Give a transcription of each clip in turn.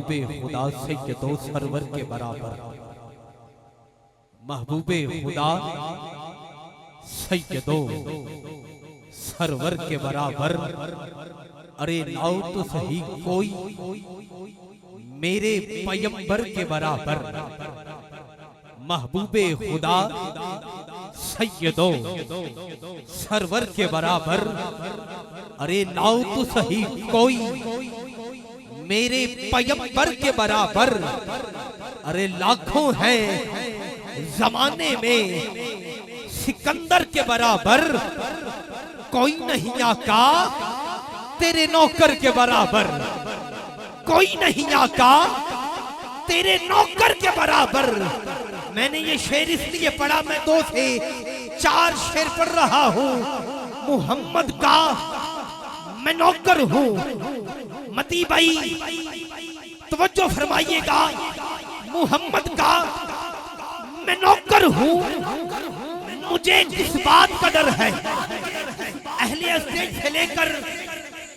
محبوب خدا سیدو سرور کے برابر، محبوب خدا سیدو سرور کے برابر، ارے لاؤ تو صحیح کوئی میرے پیمبر کے برابر، محبوب خدا سیدو سرور کے برابر، ارے لاؤ تو صحیح کوئی میرے پیمبر کے برابر، ارے لاکھوں ہیں زمانے میں سکندر کے برابر، کوئی نہیں آقا تیرے نوکر کے برابر، کوئی نہیں آقا تیرے نوکر کے برابر۔ میں نے یہ شعر اس لیے پڑھا، میں 2 سے 4 شعر پڑھ رہا ہوں۔ محمد کا میں نوکر ہوں، متی بھائی توجہ فرمائیے گا، محمد کا میں نوکر ہوں، مجھے کس بات کا ڈر ہے؟ اہل اسٹیج سے لے کر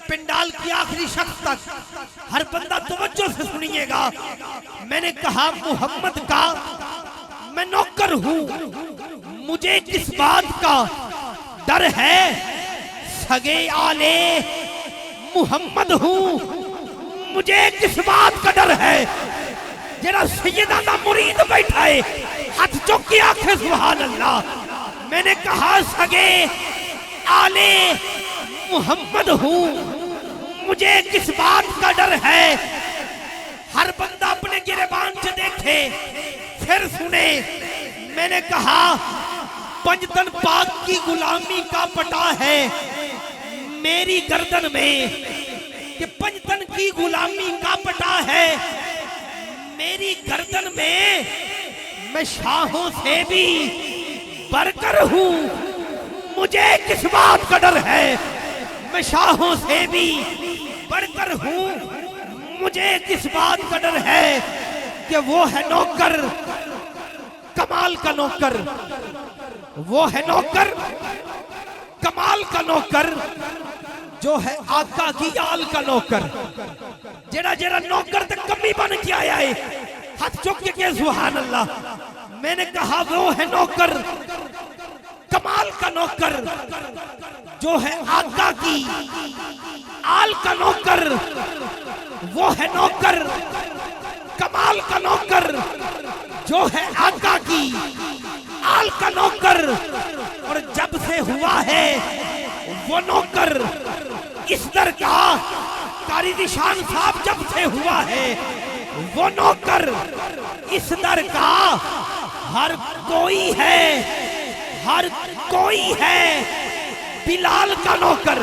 پنڈال کی آخری شخص تک ہر بندہ توجہ سے سنیے گا۔ میں نے کہا محمد کا میں نوکر ہوں، مجھے کس بات کا ڈر ہے؟ سگے آلے محمد ہوں، مجھے کس بات کا ڈر ہے؟ جرا سیدہ دا مرید بیٹھا ہے، ہاتھ چک کے آنکھیں سبحان اللہ۔ میں نے کہا سگے آلے محمد ہوں، مجھے کس بات کا ڈر ہے؟ ہر بندہ اپنے گریبان سے دیکھے پھر سنے۔ میں نے کہا پنجتن پاک کی غلامی کا پٹا ہے میری گردن میں، کہ پنجتن کی غلامی کا پٹا ہے میری گردن میں، میں شاہوں سے بھی بڑھ کر ہوں، مجھے کس بات کا ڈر ہے؟ میں شاہوں سے بھی بڑھ کر ہوں، مجھے کس بات کا ڈر ہے؟ کہ وہ ہے نوکر کمال کا نوکر، وہ ہے نوکر کمال کا نوکر، جو ہے آقا کی آل کا نوکر، جڑا جڑا نوکر تک کمی بن کے آیا ہے ہاتھ چک کے سبحان اللہ۔ میں نے کہا وہ ہے نوکر کمال کا نوکر، جو ہے آقا کی آل کا نوکر، وہ ہے نوکر کمال کا نوکر، جو ہے آقا کی آل کا نوکر۔ اور جب سے ہوا ہے وہ نوکر اس در کا، قاری ذیشان صاحب جب سے ہوا ہے وہ نوکر اس در کا، ہر کوئی ہے، ہر کوئی ہے بلال کا نوکر۔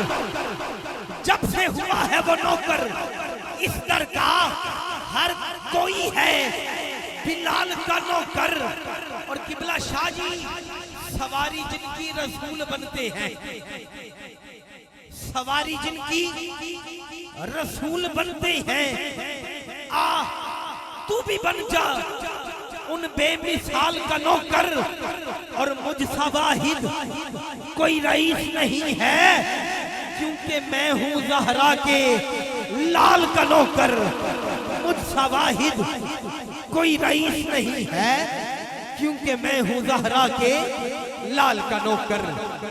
جب سے ہوا ہے وہ نوکر اس در کا، ہر کوئی ہے بلال کا نوکر۔ اور قبلہ شاہ جی سواری جن کی رسول بنتے ہیں، سواری جن کی رسول بنتے ہیں، آ تو بھی بن جا ان بے مثال کا نوکر۔ اور مجھ سا واحد کوئی رئیس نہیں ہے، کیونکہ میں ہوں زہرا کے لال کا نوکر۔ مجھ سا واحد کوئی رئیس نہیں ہے، کیونکہ میں ہوں زہرا کے لال کا نوکر۔